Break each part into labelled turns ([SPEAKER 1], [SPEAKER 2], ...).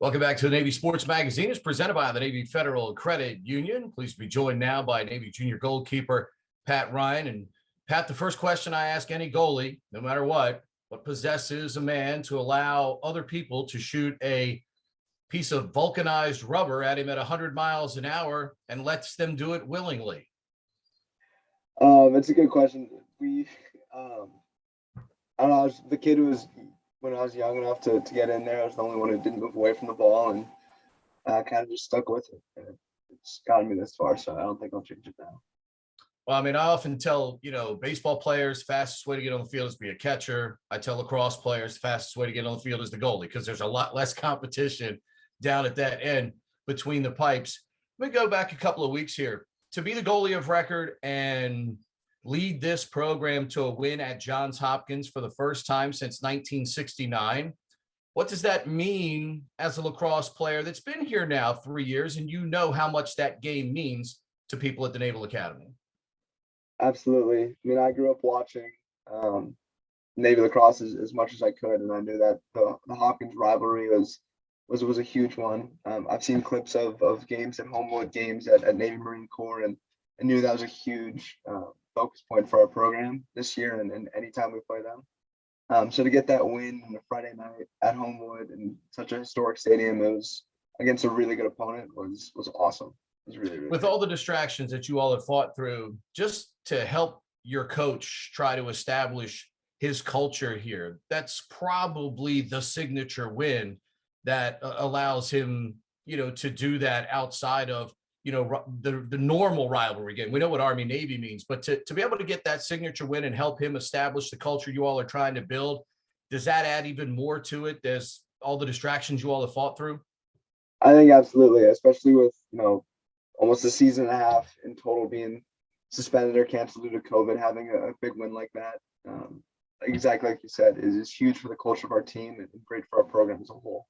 [SPEAKER 1] Welcome back to the Navy Sports Magazine. It's presented by the Navy Federal Credit Union. Pleased to be joined now by Navy junior goalkeeper Pat Ryan. And Pat, the first question I ask any goalie, no matter what possesses a man to allow other people to shoot a piece of vulcanized rubber at him at 100 miles an hour and lets them do it willingly?
[SPEAKER 2] It's a good question. I don't know, the kid who was, when I was young enough to get in there, I was the only one who didn't move away from the ball and kind of just stuck with it. And it's gotten me this far, so I don't think I'll change it now.
[SPEAKER 1] Well, I mean, I often tell, baseball players, fastest way to get on the field is to be a catcher. I tell lacrosse players, the fastest way to get on the field is the goalie, because there's a lot less competition down at that end between the pipes. Let me go back a couple of weeks here. To be the goalie of record and lead this program to a win at Johns Hopkins for the first time since 1969, what does that mean as a lacrosse player that's been here now 3 years, and you know how much that game means to people at the Naval Academy?
[SPEAKER 2] Absolutely. I mean, I grew up watching Navy lacrosse as much as I could, and I knew that the Hopkins rivalry was a huge one. I've seen clips of games at Homewood, games at Navy Marine Corps, and I knew that was a huge focus point for our program this year and anytime we play them. So to get that win on a Friday night at Homewood in such a historic stadium, it was against a really good opponent, was awesome. It was really
[SPEAKER 1] With
[SPEAKER 2] good.
[SPEAKER 1] all the distractions that you all have fought through, just to help your coach try to establish his culture here, that's probably the signature win that allows him, to do that outside of, the normal rivalry game. We know what Army Navy means, but to be able to get that signature win and help him establish the culture you all are trying to build, does that add even more to it? There's all the distractions you all have fought through.
[SPEAKER 2] I think absolutely, especially with almost a season and a half in total being suspended or canceled due to COVID, having a big win like that, exactly like you said, is huge for the culture of our team and great for our program as a whole.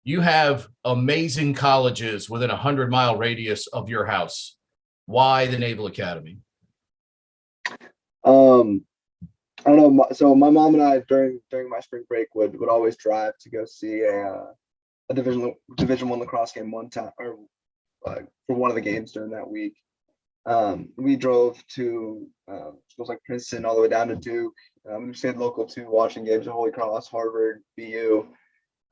[SPEAKER 1] You have amazing colleges within a 100-mile radius of your house. Why the Naval Academy?
[SPEAKER 2] I don't know. So my mom and I during my spring break would always drive to go see a Division I lacrosse game one time, or for one of the games during that week. We drove to schools like Princeton all the way down to Duke. We stayed local too, watching games at Holy Cross, Harvard, BU.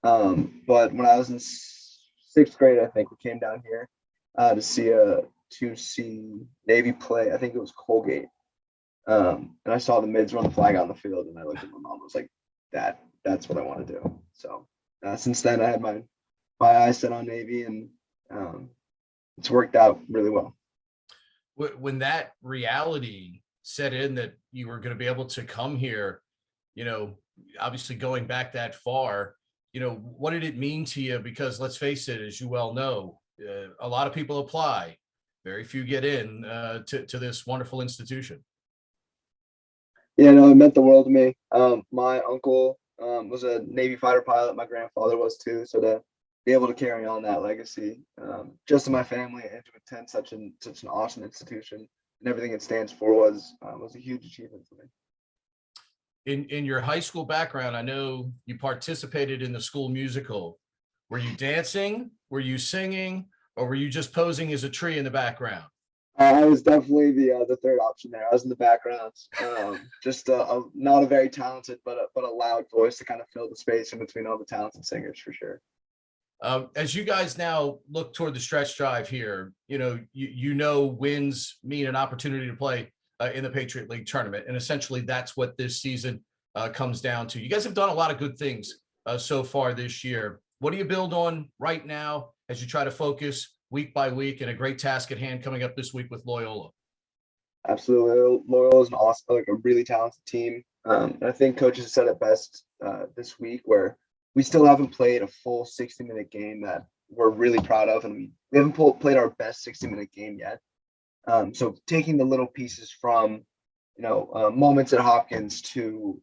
[SPEAKER 2] But when I was in sixth grade, I think we came down here to see Navy play. I think it was Colgate. And I saw the mids run the flag on the field, and I looked at my mom. I was like, that's what I want to do. So since then, I had my eyes set on Navy, and it's worked out really well.
[SPEAKER 1] When that reality set in that you were going to be able to come here, obviously going back that far, what did it mean to you? Because let's face it, as you well know, a lot of people apply, very few get in to this wonderful institution.
[SPEAKER 2] Yeah, no, it meant the world to me. My uncle was a Navy fighter pilot. My grandfather was too. So to be able to carry on that legacy, just in my family, and to attend such an awesome institution and everything it stands for was a huge achievement for me.
[SPEAKER 1] In your high school background, I know you participated in the school musical. Were you dancing? Were you singing? Or were you just posing as a tree in the background?
[SPEAKER 2] I was definitely the third option there. I was in the background, just not a very talented, but a loud voice to kind of fill the space in between all the talented singers for sure.
[SPEAKER 1] As you guys now look toward the stretch drive here, wins mean an opportunity to play in the Patriot League tournament. And essentially that's what this season comes down to. You guys have done a lot of good things so far this year. What do you build on right now as you try to focus week by week, and a great task at hand coming up this week with Loyola?
[SPEAKER 2] Absolutely. Loyola is an awesome, a really talented team. And I think coaches have said it best this week, where we still haven't played a full 60-minute game that we're really proud of. And we haven't played our best 60-minute game yet. So taking the little pieces from, moments at Hopkins to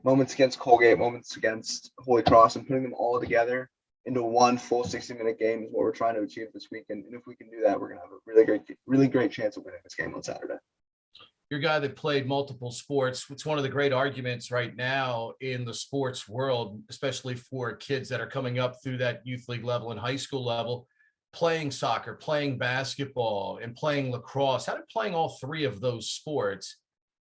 [SPEAKER 2] moments against Colgate, moments against Holy Cross, and putting them all together into one full 60-minute game is what we're trying to achieve this weekend. And if we can do that, we're going to have a really great chance of winning this game on Saturday.
[SPEAKER 1] you're a guy that played multiple sports. It's one of the great arguments right now in the sports world, especially for kids that are coming up through that youth league level and high school level, playing soccer, playing basketball, and playing lacrosse. How did playing all three of those sports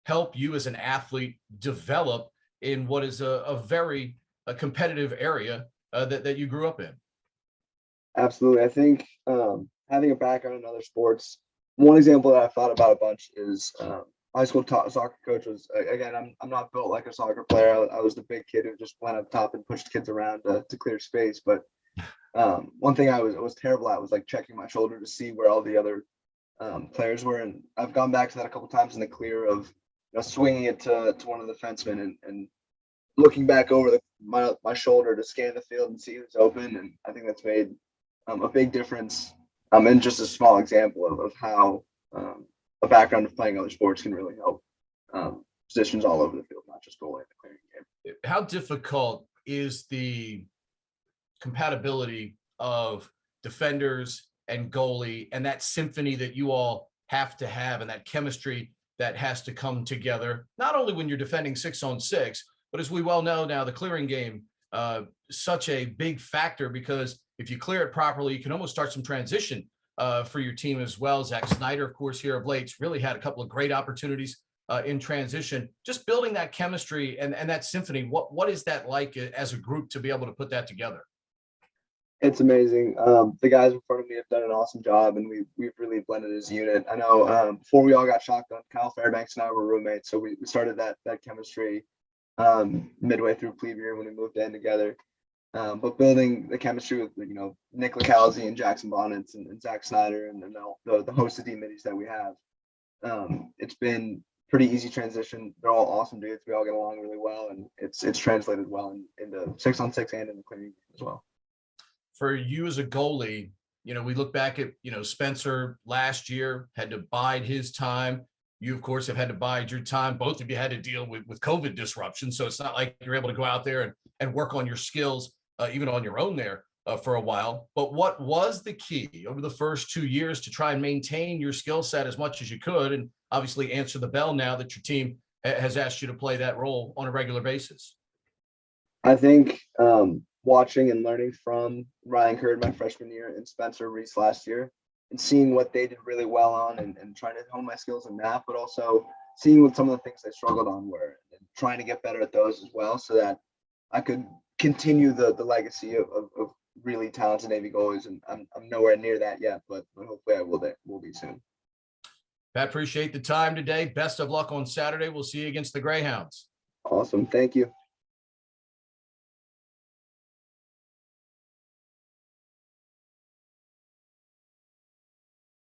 [SPEAKER 1] help you as an athlete develop in what is a very competitive area that you grew up in?
[SPEAKER 2] Absolutely. I think having a background in other sports, one example that I've thought about a bunch is high school soccer coach was, again, I'm not built like a soccer player. I was the big kid who just went up top and pushed kids around to clear space. But one thing I was terrible at was like checking my shoulder to see where all the other players were. And I've gone back to that a couple times in the clear of swinging it to one of the defensemen and looking back over my shoulder to scan the field and see who's open. And I think that's made a big difference. And just a small example of how a background of playing other sports can really help positions all over the field, not just goalie in the clearing game.
[SPEAKER 1] How difficult is the compatibility of defenders and goalie and that symphony that you all have to have and that chemistry that has to come together, not only when you're defending 6-on-6, but as we well know now, the clearing game, such a big factor, because if you clear it properly, you can almost start some transition for your team as well. Zach Snyder, of course, here of late, really had a couple of great opportunities in transition. Just building that chemistry and that symphony, what is that like as a group to be able to put that together?
[SPEAKER 2] It's amazing. The guys in front of me have done an awesome job, and we've really blended as a unit. I know before we all got shotgun, Kyle Fairbanks and I were roommates, so we started that chemistry midway through plebe year when we moved in together. But building the chemistry with Nick Lacalzi and Jackson Bonnets and Zach Snyder and the host of D-middies that we have, it's been pretty easy transition. They're all awesome dudes. We all get along really well, and it's translated well into 6-on-6 and in the clearing game as well.
[SPEAKER 1] For you as a goalie, we look back at, Spencer last year had to bide his time. You, of course, have had to bide your time. Both of you had to deal with COVID disruption. So it's not like you're able to go out there and work on your skills, even on your own there for a while. But what was the key over the first 2 years to try and maintain your skill set as much as you could, and obviously answer the bell now that your team has asked you to play that role on a regular basis?
[SPEAKER 2] I think watching and learning from Ryan Curd my freshman year and Spencer Reese last year, and seeing what they did really well on and trying to hone my skills in that, but also seeing what some of the things they struggled on were and trying to get better at those as well, so that I could continue the legacy of really talented Navy goalies. And I'm nowhere near that yet, but hopefully I will be soon.
[SPEAKER 1] I appreciate the time today. Best of luck on Saturday. We'll see you against the Greyhounds.
[SPEAKER 2] Awesome. Thank you.